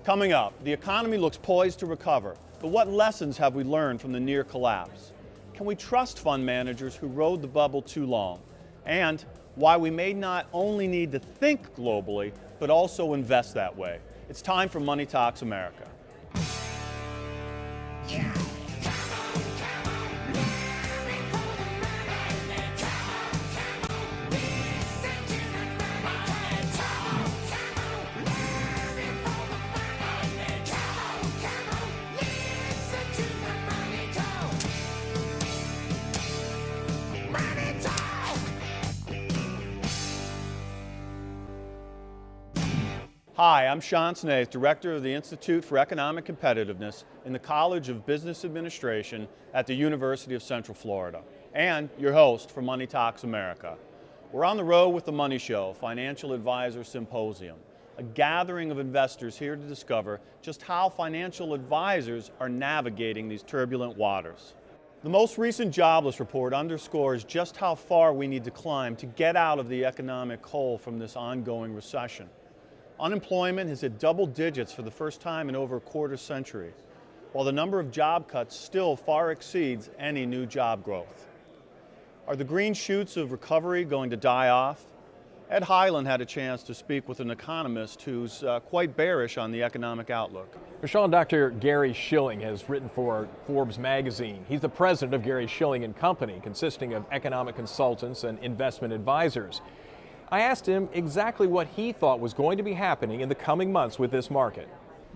Coming up, the economy looks poised to recover, but what lessons have we learned from the near collapse? Can we trust fund managers who rode the bubble too long? And why we may not only need to think globally, but also invest that way. It's time for Money Talks America. Hi, I'm Sean Snaith, Director of the Institute for Economic Competitiveness in the College of Business Administration at the University of Central Florida, and your host for Money Talks America. We're on the road with the Money Show, Financial Advisor Symposium, a gathering of investors here to discover just how financial advisors are navigating these turbulent waters. The most recent jobless report underscores just how far we need to climb to get out of the economic hole from this ongoing recession. Unemployment has hit double digits for the first time in over a quarter century, while the number of job cuts still far exceeds any new job growth. Are the green shoots of recovery going to die off? Ed Hyland had a chance to speak with an economist who's quite bearish on the economic outlook. Sean, Dr. Gary Shilling has written for Forbes magazine. He's the president of Gary Shilling and Company, consisting of economic consultants and investment advisors. I asked him exactly what he thought was going to be happening in the coming months with this market.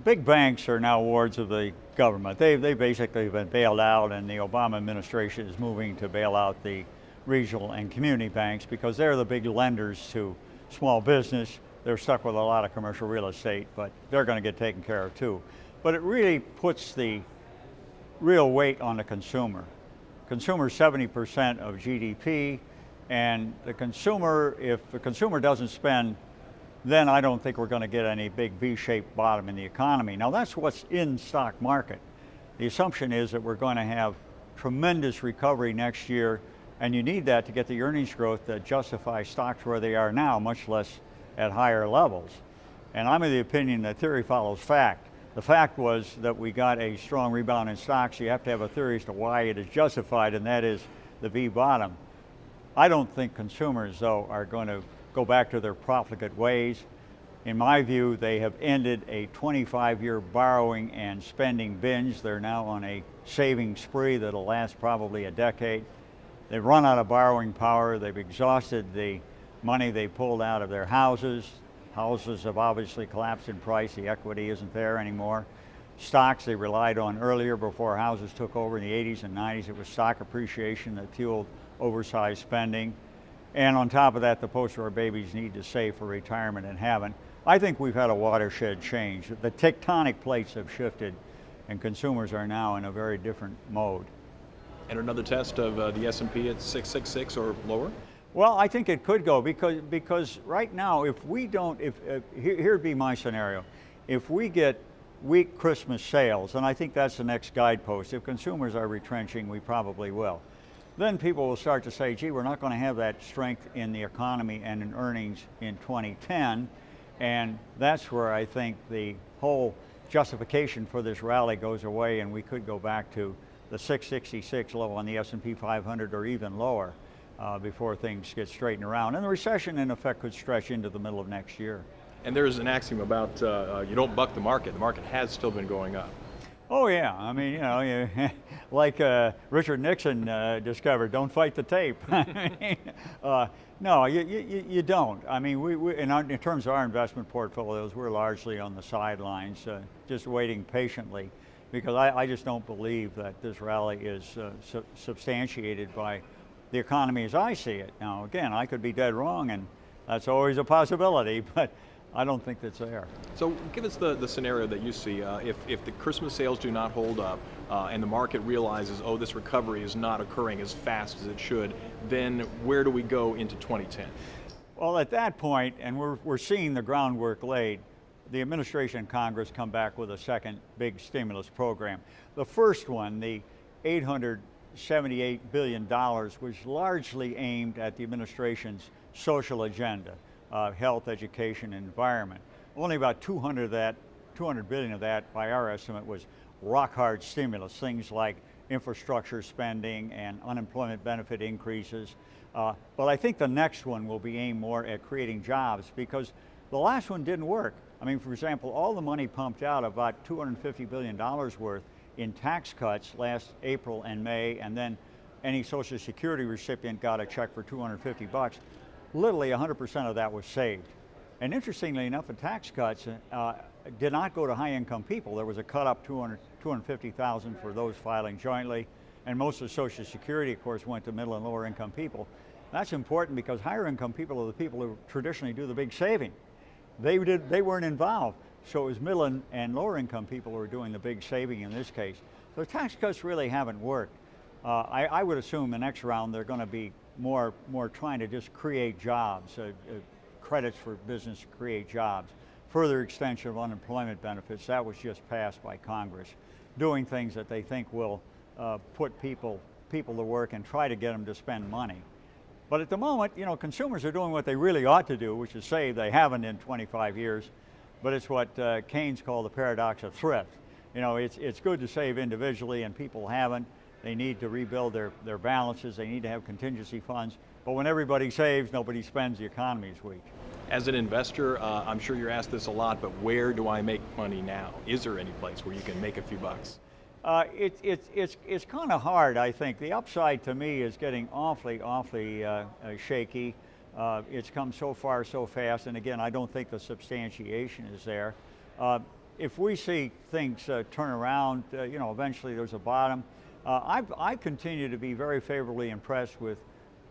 Big banks are now wards of the government. They've basically been bailed out, and the Obama administration is moving to bail out the regional and community banks because they're the big lenders to small business. They're stuck with a lot of commercial real estate, but they're going to get taken care of too. But it really puts the real weight on the consumer. Consumer's 70% of GDP. And the consumer, if the consumer doesn't spend, then I don't think we're going to get any big V-shaped bottom in the economy. Now that's what's in stock market. The assumption is that we're going to have tremendous recovery next year, and you need that to get the earnings growth that justifies stocks where they are now, much less at higher levels. And I'm of the opinion that theory follows fact. The fact was that we got a strong rebound in stocks. You have to have a theory as to why it is justified, and that is the V bottom. I don't think consumers, though, are going to go back to their profligate ways. In my view, they have ended a 25-year borrowing and spending binge. They're now on a saving spree that'll last probably a decade. They've run out of borrowing power. They've exhausted the money they pulled out of their houses. Houses have obviously collapsed in price. The equity isn't there anymore. Stocks they relied on earlier before houses took over in the 80s and 90s. It was stock appreciation that fueled oversized spending. And on top of that, the post-war babies need to save for retirement and haven't. I think we've had a watershed change. The tectonic plates have shifted, and consumers are now in a very different mode. And another test of the S&P at 666 or lower? Well, I think it could go because right now, if we don't, here'd be my scenario. If we get weak Christmas sales, and I think that's the next guidepost, if consumers are retrenching, we probably will. Then people will start to say, gee, we're not going to have that strength in the economy and in earnings in 2010. And that's where I think the whole justification for this rally goes away, and we could go back to the 666 level on the S&P 500 or even lower before things get straightened around. And the recession, in effect, could stretch into the middle of next year. And there's an axiom about you don't buck the market. The market has still been going up. Oh yeah, I mean, you know, like Richard Nixon discovered, don't fight the tape. No, you don't. I mean, in terms of our investment portfolios, we're largely on the sidelines, just waiting patiently, because I just don't believe that this rally is substantiated by the economy as I see it. Now, again, I could be dead wrong, and that's always a possibility, but I don't think that's there. So give us the scenario that you see. If the Christmas sales do not hold up and the market realizes, oh, this recovery is not occurring as fast as it should, then where do we go into 2010? Well, at that point, and we're seeing the groundwork laid, the administration and Congress come back with a second big stimulus program. The first one, the $878 billion, was largely aimed at the administration's social agenda. Health, education, and environment. Only about 200 of that $200 billion of that, by our estimate, was rock-hard stimulus, things like infrastructure spending and unemployment benefit increases. But I think the next one will be aimed more at creating jobs, because the last one didn't work. I mean, for example, all the money pumped out, about $250 billion worth in tax cuts last April and May, and then any Social Security recipient got a check for $250. Literally 100% of that was saved. And interestingly enough, the tax cuts did not go to high-income people. There was a cut up $250,000 for those filing jointly, and most of Social Security, of course, went to middle and lower income people. That's important because higher income people are the people who traditionally do the big saving. They weren't involved, so it was middle and lower income people who were doing the big saving in this case. So tax cuts really haven't worked. I would assume the next round they're going to be more trying to just create jobs, credits for business to create jobs, further extension of unemployment benefits. That was just passed by Congress, doing things that they think will put people to work and try to get them to spend money. But at the moment, you know, consumers are doing what they really ought to do, which is save. They haven't in 25 years, but it's what Keynes called the paradox of thrift. You know, it's good to save individually, and people haven't. They need to rebuild their balances. They need to have contingency funds. But when everybody saves, nobody spends, the economy is weak. As an investor, I'm sure you're asked this a lot, but where do I make money now? Is there any place where you can make a few bucks? It's kind of hard, I think. The upside to me is getting awfully shaky. It's come so far so fast, and again, I don't think the substantiation is there. If we see things turn around, you know, eventually there's a bottom. I continue to be very favorably impressed with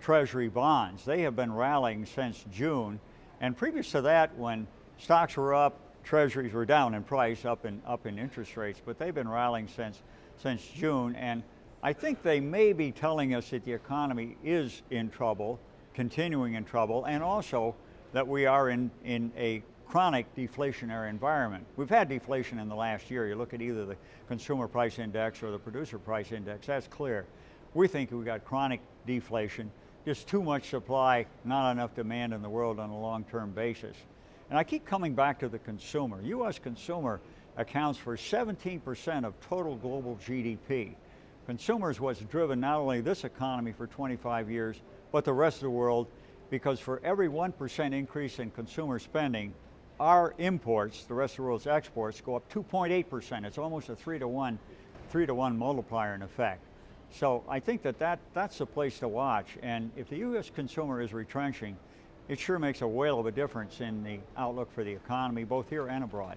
Treasury Bonds. They have been rallying since June, and previous to that, when stocks were up, Treasuries were down in price, up in interest rates, but they've been rallying since June, and I think they may be telling us that the economy is in trouble, continuing in trouble, and also that we are in a chronic deflationary environment. We've had deflation in the last year. You look at either the consumer price index or the producer price index, that's clear. We think we've got chronic deflation, just too much supply, not enough demand in the world on a long-term basis. And I keep coming back to the consumer. U.S. consumer accounts for 17% of total global GDP. Consumer is what's driven not only this economy for 25 years, but the rest of the world, because for every 1% increase in consumer spending, our imports, the rest of the world's exports, go up 2.8%. It's almost a 3 to 1 multiplier in effect. So I think that's the place to watch. And if the U.S. consumer is retrenching, it sure makes a whale of a difference in the outlook for the economy, both here and abroad.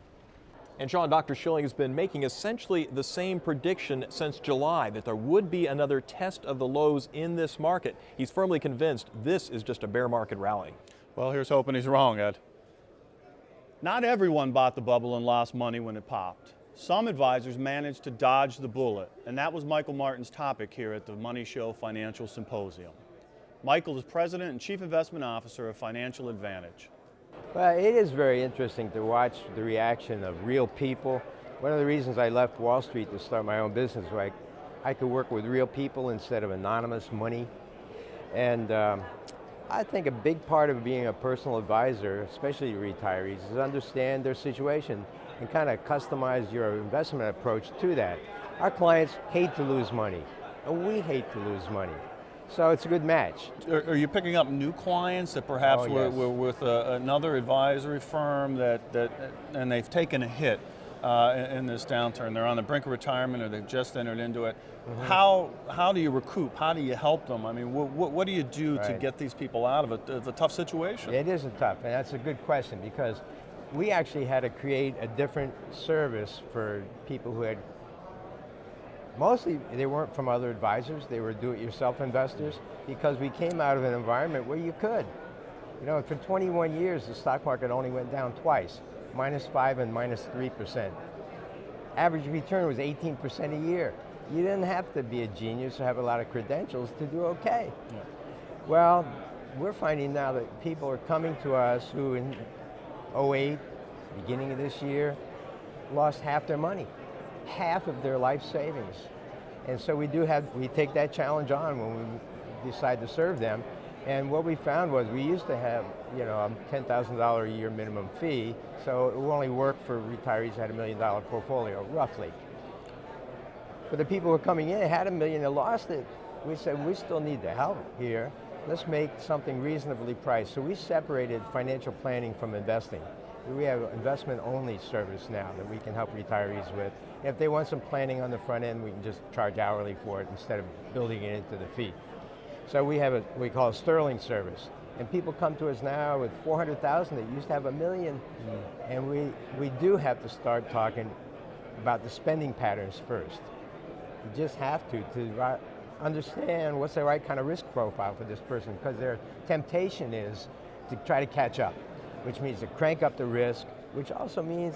And Sean, Dr. Schilling has been making essentially the same prediction since July, that there would be another test of the lows in this market. He's firmly convinced this is just a bear market rally. Well, here's hoping he's wrong, Ed. Not everyone bought the bubble and lost money when it popped. Some advisors managed to dodge the bullet, and that was Michael Martin's topic here at the Money Show Financial Symposium. Michael is President and Chief Investment Officer of Financial Advantage. Well, it is very interesting to watch the reaction of real people. One of the reasons I left Wall Street to start my own business was I could work with real people instead of anonymous money. And I think a big part of being a personal advisor, especially retirees, is understand their situation and kind of customize your investment approach to that. Our clients hate to lose money, and we hate to lose money. So it's a good match. Are you picking up new clients that perhaps were with another advisory firm and they've taken a hit in this downturn? They're on the brink of retirement or they've just entered into it. Mm-hmm. How do you recoup? How do you help them? I mean, what do you do to get these people out of it? It's a tough situation. It isn't tough, and that's a good question, because we actually had to create a different service for people who had, mostly they weren't from other advisors, they were do-it-yourself investors, because we came out of an environment where you could. You know, for 21 years, the stock market only went down twice, -5% and -3%. Average return was 18% a year. You didn't have to be a genius or have a lot of credentials to do okay. Yeah. Well, we're finding now that people are coming to us who in 2008, beginning of this year, lost half their money, half of their life savings. And so we take that challenge on when we decide to serve them. And what we found was we used to have, you know, a $10,000 a year minimum fee, so it would only work for retirees who had $1 million portfolio, roughly. But the people who were coming in had $1 million and lost it. We said, we still need the help here. Let's make something reasonably priced. So we separated financial planning from investing. We have an investment-only service now that we can help retirees with. If they want some planning on the front end, we can just charge hourly for it instead of building it into the fee. So we have what we call a sterling service. And people come to us now with 400,000 that used to have $1 million. And we do have to start talking about the spending patterns first. You just have to understand what's the right kind of risk profile for this person, because their temptation is to try to catch up, which means to crank up the risk, which also means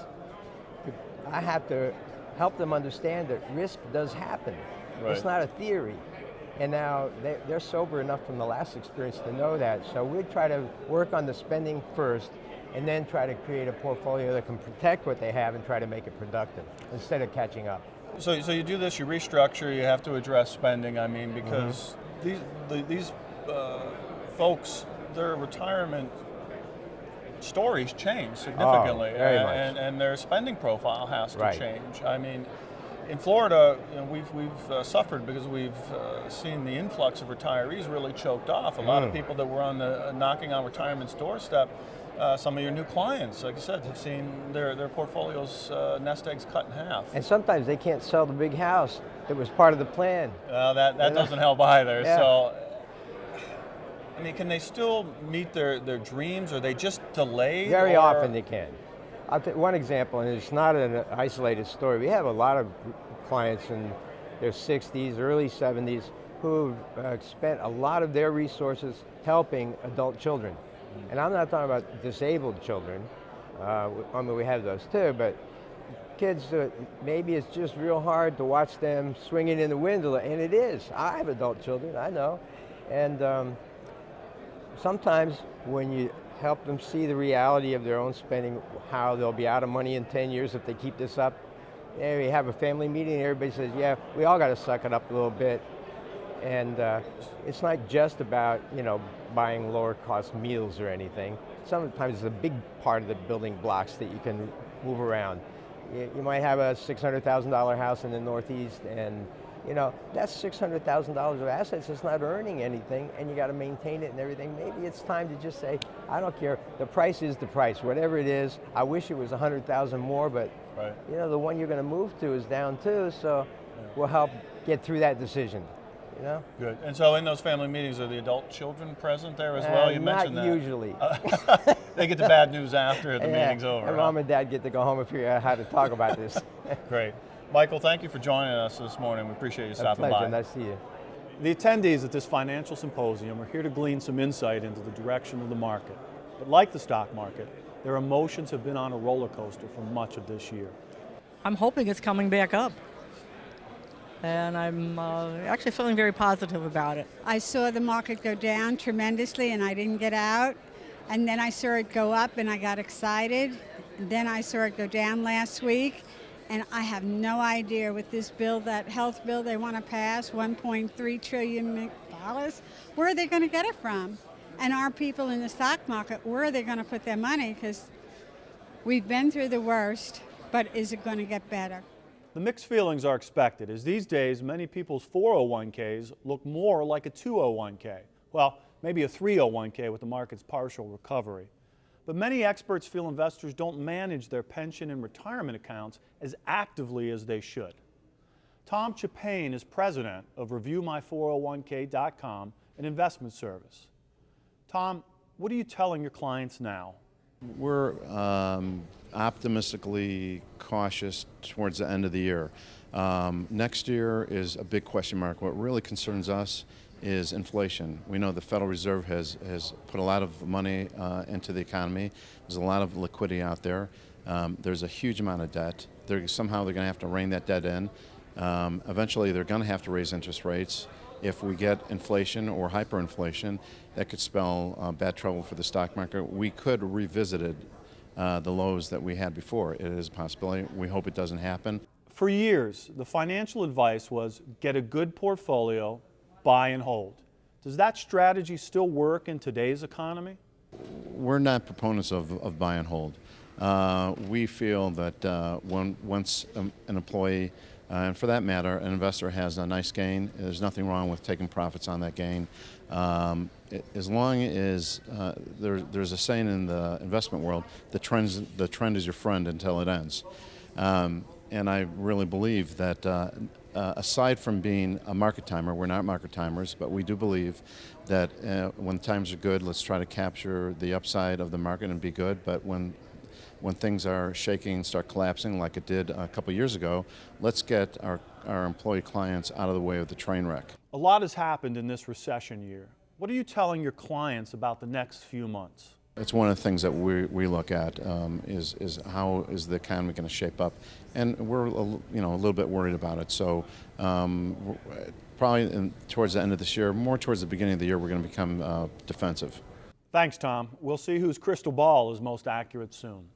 I have to help them understand that risk does happen. Right. It's not a theory. And now they're sober enough from the last experience to know that. So we try to work on the spending first and then try to create a portfolio that can protect what they have and try to make it productive instead of catching up. So you do this, you restructure, you have to address spending, I mean, because these folks, their retirement stories change significantly, very much. And their spending profile has to change. I mean, in Florida, you know, we've suffered because we've seen the influx of retirees really choked off. A lot of people that were on knocking on retirement's doorstep. Some of your new clients, like I said, have seen their portfolios nest eggs cut in half. And sometimes they can't sell the big house that was part of the plan. That doesn't help either. Yeah. So, I mean, can they still meet their dreams? Or are they just delayed? Very often they can. I'll take one example, and it's not an isolated story. We have a lot of clients in their 60s, early 70s, who've spent a lot of their resources helping adult children. And I'm not talking about disabled children. I mean, we have those too, but kids that maybe it's just real hard to watch them swinging in the wind, and it is. I have adult children, I know. And sometimes when you help them see the reality of their own spending, how they'll be out of money in 10 years if they keep this up, we have a family meeting and everybody says, yeah, we all got to suck it up a little bit. And it's not just about, you know, buying lower cost meals or anything. Sometimes it's a big part of the building blocks that you can move around. You might have a $600,000 house in the Northeast, and you know, that's $600,000 of assets that's not earning anything, and you got to maintain it and everything. Maybe it's time to just say, I don't care, the price is the price, whatever it is. I wish it was 100,000 more, but you know, the one you're going to move to is down too, so we'll help get through that decision. You know? Good. And so in those family meetings, are the adult children present there as well? You mentioned that. Not usually. They get the bad news after the meeting's over. And Mom and Dad get to go home and figure out how to talk about this. Great. Michael, thank you for joining us this morning. We appreciate you stopping by. Nice to see you. The attendees at this financial symposium are here to glean some insight into the direction of the market. But like the stock market, their emotions have been on a roller coaster for much of this year. I'm hoping it's coming back up. And I'm actually feeling very positive about it. I saw the market go down tremendously and I didn't get out. And then I saw it go up and I got excited. And then I saw it go down last week. And I have no idea with this bill, that health bill they want to pass, $1.3 trillion, where are they going to get it from? And our people in the stock market, where are they going to put their money? Because we've been through the worst, but is it going to get better? The mixed feelings are expected, as these days many people's 401ks look more like a 201k. Well, maybe a 301k with the market's partial recovery. But many experts feel investors don't manage their pension and retirement accounts as actively as they should. Tom Chapane is president of ReviewMy401k.com, an investment service. Tom, what are you telling your clients now? We're optimistically cautious towards the end of the year. Next year is a big question mark. What really concerns us is inflation. We know the Federal Reserve has put a lot of money into the economy. There's a lot of liquidity out there. There's a huge amount of debt. Somehow they're going to have to rein that debt in. Eventually they're going to have to raise interest rates. If we get inflation or hyperinflation, that could spell bad trouble for the stock market. We could revisit the lows that we had before. It is a possibility. We hope it doesn't happen. For years, the financial advice was get a good portfolio, buy and hold. Does that strategy still work in today's economy? We're not proponents of buy and hold. We feel that once an employee, and for that matter, an investor has a nice gain, there's nothing wrong with taking profits on that gain. As long as there's a saying in the investment world, the trend is your friend until it ends. And I really believe that aside from being a market timer, we're not market timers, but we do believe that when times are good, let's try to capture the upside of the market and be good. But when things are shaking and start collapsing like it did a couple years ago, let's get our employee clients out of the way of the train wreck. A lot has happened in this recession year. What are you telling your clients about the next few months? It's one of the things that we look at is how is the economy going to shape up, and we're a little bit worried about it. So probably towards the end of this year, more towards the beginning of the year, we're going to become defensive. Thanks, Tom. We'll see whose crystal ball is most accurate soon.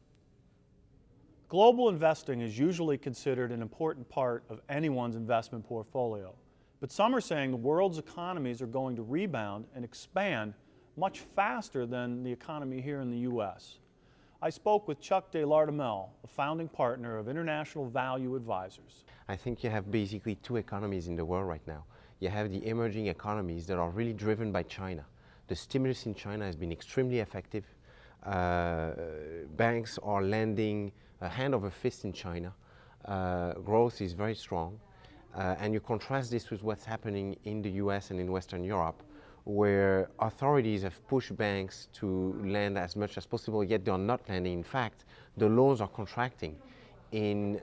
Global investing is usually considered an important part of anyone's investment portfolio, but some are saying the world's economies are going to rebound and expand much faster than the economy here in the U.S. I spoke with Chuck DeLartimel, a founding partner of International Value Advisors. I think you have basically two economies in the world right now. You have the emerging economies that are really driven by China. The stimulus in China has been extremely effective. Banks are lending a hand over fist in China. Growth is very strong. And you contrast this with what's happening in the US and in Western Europe, where authorities have pushed banks to lend as much as possible, yet they are not lending. In fact, the loans are contracting in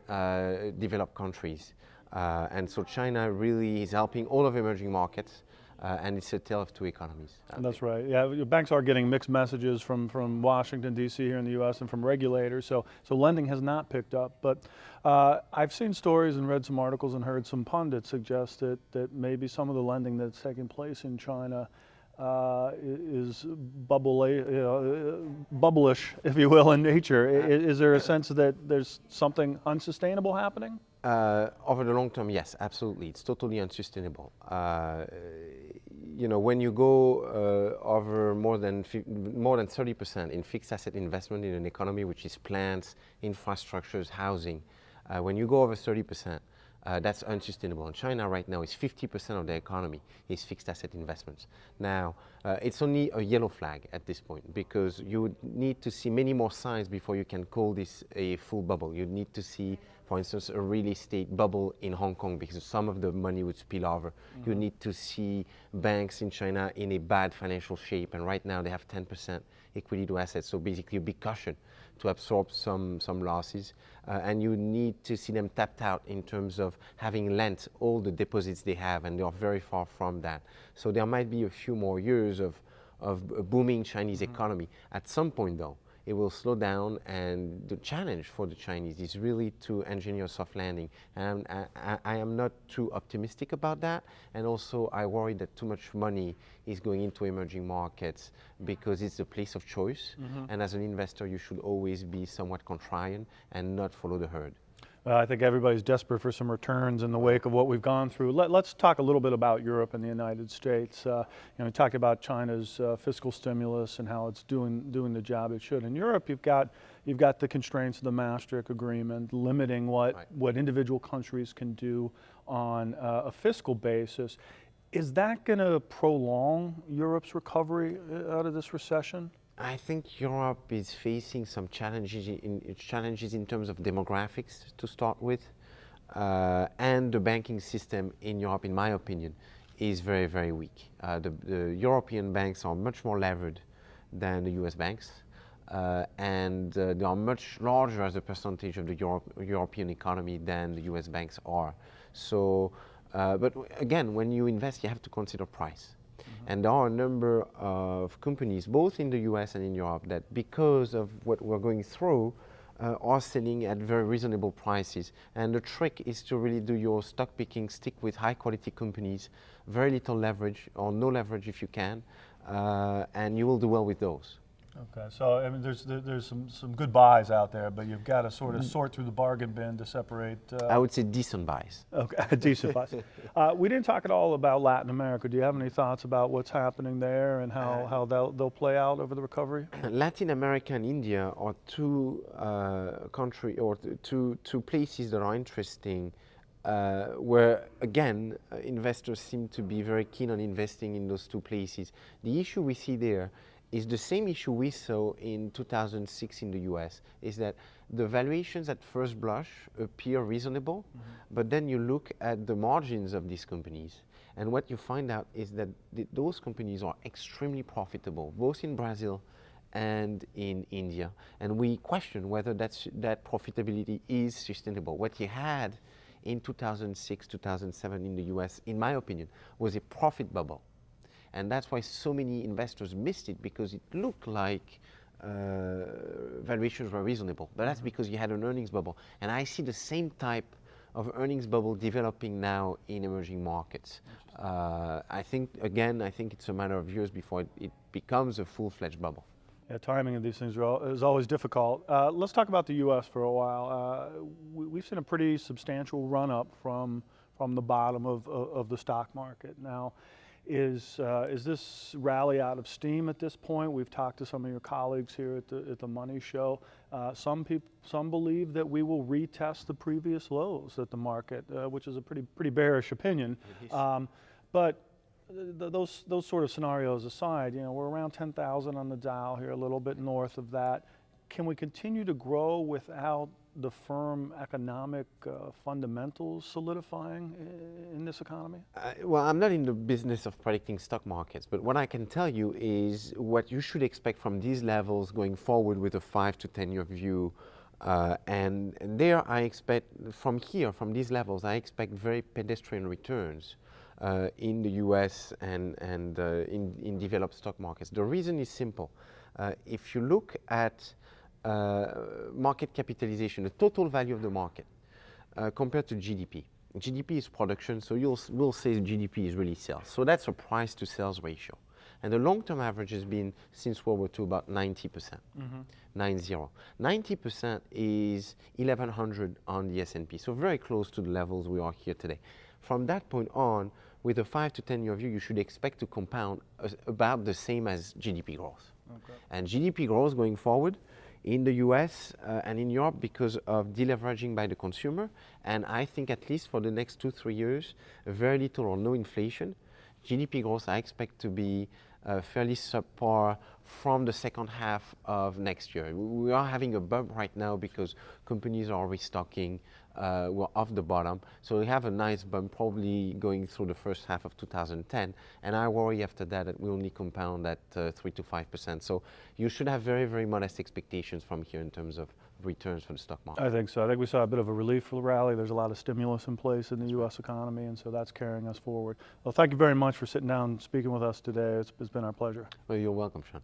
developed countries. And so China really is helping all of emerging markets, and it's a tale of two economies. That's right. Yeah, banks are getting mixed messages from Washington, D.C. here in the U.S. and from regulators. So lending has not picked up. But I've seen stories and read some articles and heard some pundits suggest that maybe some of the lending that's taking place in China is bubblish, if you will, in nature. Is there a sense that there's something unsustainable happening? Over the long term, yes, absolutely. It's totally unsustainable. When you go over more than 30% in fixed asset investment in an economy, which is plants, infrastructures, housing, when you go over 30%, that's unsustainable. And China right now is 50% of the economy is fixed asset investments. Now, it's only a yellow flag at this point, because you would need to see many more signs before you can call this a full bubble. You'd need to see, for instance, a real estate bubble in Hong Kong, because some of the money would spill over. Mm-hmm. You need to see banks in China in a bad financial shape, and right now they have 10% equity to assets, so basically a big cushion to absorb some losses. And you need to see them tapped out in terms of having lent all the deposits they have, and they are very far from that. So there might be a few more years of a booming Chinese economy. At some point, though, it will slow down, and the challenge for the Chinese is really to engineer a soft landing. And I am not too optimistic about that, and also I worry that too much money is going into emerging markets because it's a place of choice, and as an investor you should always be somewhat contrarian and not follow the herd. I think everybody's desperate for some returns in the wake of what we've gone through. Let's talk a little bit about Europe and the United States. We talked about China's fiscal stimulus and how it's doing the job it should. In Europe, you've got the constraints of the Maastricht Agreement limiting what individual countries can do on a fiscal basis. Is that going to prolong Europe's recovery out of this recession? I think Europe is facing some challenges in terms of demographics to start with, and the banking system in Europe, in my opinion, is very, very weak. The European banks are much more levered than the US banks, and they are much larger as a percentage of the European economy than the US banks are. So, but again, when you invest, you have to consider price. And there are a number of companies, both in the US and in Europe, that because of what we're going through, are selling at very reasonable prices. And the trick is to really do your stock picking, stick with high quality companies, very little leverage or no leverage if you can, and you will do well with those. Okay, so I mean, there's some good buys out there, but you've got to sort of sort through the bargain bin to separate. I would say decent buys. Okay, decent buys. We didn't talk at all about Latin America. Do you have any thoughts about what's happening there and how they'll play out over the recovery? Latin America and India are two two places that are interesting, where again investors seem to be very keen on investing in those two places. The issue we see there is the same issue we saw in 2006 in the US, is that the valuations at first blush appear reasonable, but then you look at the margins of these companies, and what you find out is that those companies are extremely profitable, both in Brazil and in India. And we question whether that profitability is sustainable. What you had in 2006, 2007 in the US, in my opinion, was a profit bubble. And that's why so many investors missed it, because it looked like valuations were reasonable. But that's because you had an earnings bubble. And I see the same type of earnings bubble developing now in emerging markets. I think it's a matter of years before it becomes a full-fledged bubble. Yeah, timing of these things is always difficult. Let's talk about the U.S. for a while. We've seen a pretty substantial run-up from the bottom of the stock market. Now, is this rally out of steam at this point? We've talked to some of your colleagues here at the Money Show. Some believe that we will retest the previous lows at the market, which is a pretty bearish opinion. But those sort of scenarios aside, we're around 10,000 on the Dow here, a little bit north of that. Can we continue to grow without the firm economic fundamentals solidifying in this economy? Well, I'm not in the business of predicting stock markets, but what I can tell you is what you should expect from these levels going forward with a 5 to 10 year view. And there I expect, from these levels, I expect very pedestrian returns in the US and in developed stock markets. The reason is simple. If you look at market capitalization, the total value of the market, compared to GDP. GDP is production, so we'll say GDP is really sales. So that's a price to sales ratio. And the long-term average has been, since World War II, about 90%, 90. 90% is 1,100 on the S&P, so very close to the levels we are here today. From that point on, with a 5 to 10 year view, you should expect to compound about the same as GDP growth. Okay. And GDP growth going forward in the US and in Europe because of deleveraging by the consumer, and I think at least for the next 2-3 years, very little or no inflation. GDP growth I expect to be fairly subpar from the second half of next year. We are having a bump right now because companies are restocking, we're off the bottom. So we have a nice bump probably going through the first half of 2010. And I worry after that we only compound at 3 to 5%. So you should have very, very modest expectations from here in terms of returns for the stock market. I think so. I think we saw a bit of a relief for the rally. There's a lot of stimulus in place in the U.S. economy, and so that's carrying us forward. Well, thank you very much for sitting down and speaking with us today. It's been our pleasure. Well, you're welcome, Sean.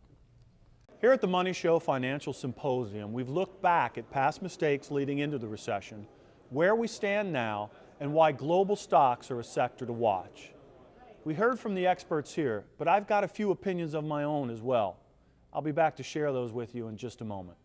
Here at the Money Show Financial Symposium, we've looked back at past mistakes leading into the recession, where we stand now, and why global stocks are a sector to watch. We heard from the experts here, but I've got a few opinions of my own as well. I'll be back to share those with you in just a moment.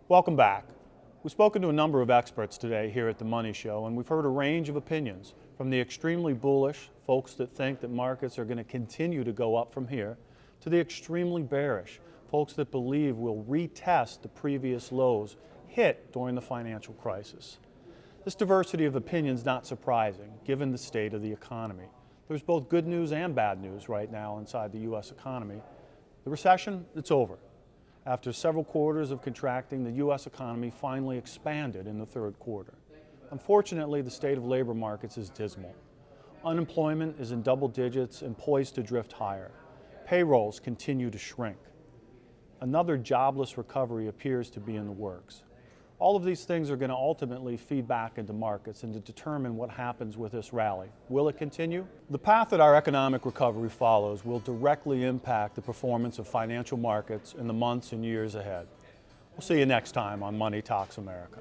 Welcome back. We've spoken to a number of experts today here at the Money Show, and we've heard a range of opinions, from the extremely bullish, folks that think that markets are going to continue to go up from here, to the extremely bearish, folks that believe we'll retest the previous lows hit during the financial crisis. This diversity of opinion is not surprising, given the state of the economy. There's both good news and bad news right now inside the U.S. economy. The recession, it's over. After several quarters of contracting, the U.S. economy finally expanded in the third quarter. Unfortunately, the state of labor markets is dismal. Unemployment is in double digits and poised to drift higher. Payrolls continue to shrink. Another jobless recovery appears to be in the works. All of these things are going to ultimately feed back into markets and to determine what happens with this rally. Will it continue? The path that our economic recovery follows will directly impact the performance of financial markets in the months and years ahead. We'll see you next time on Money Talks America.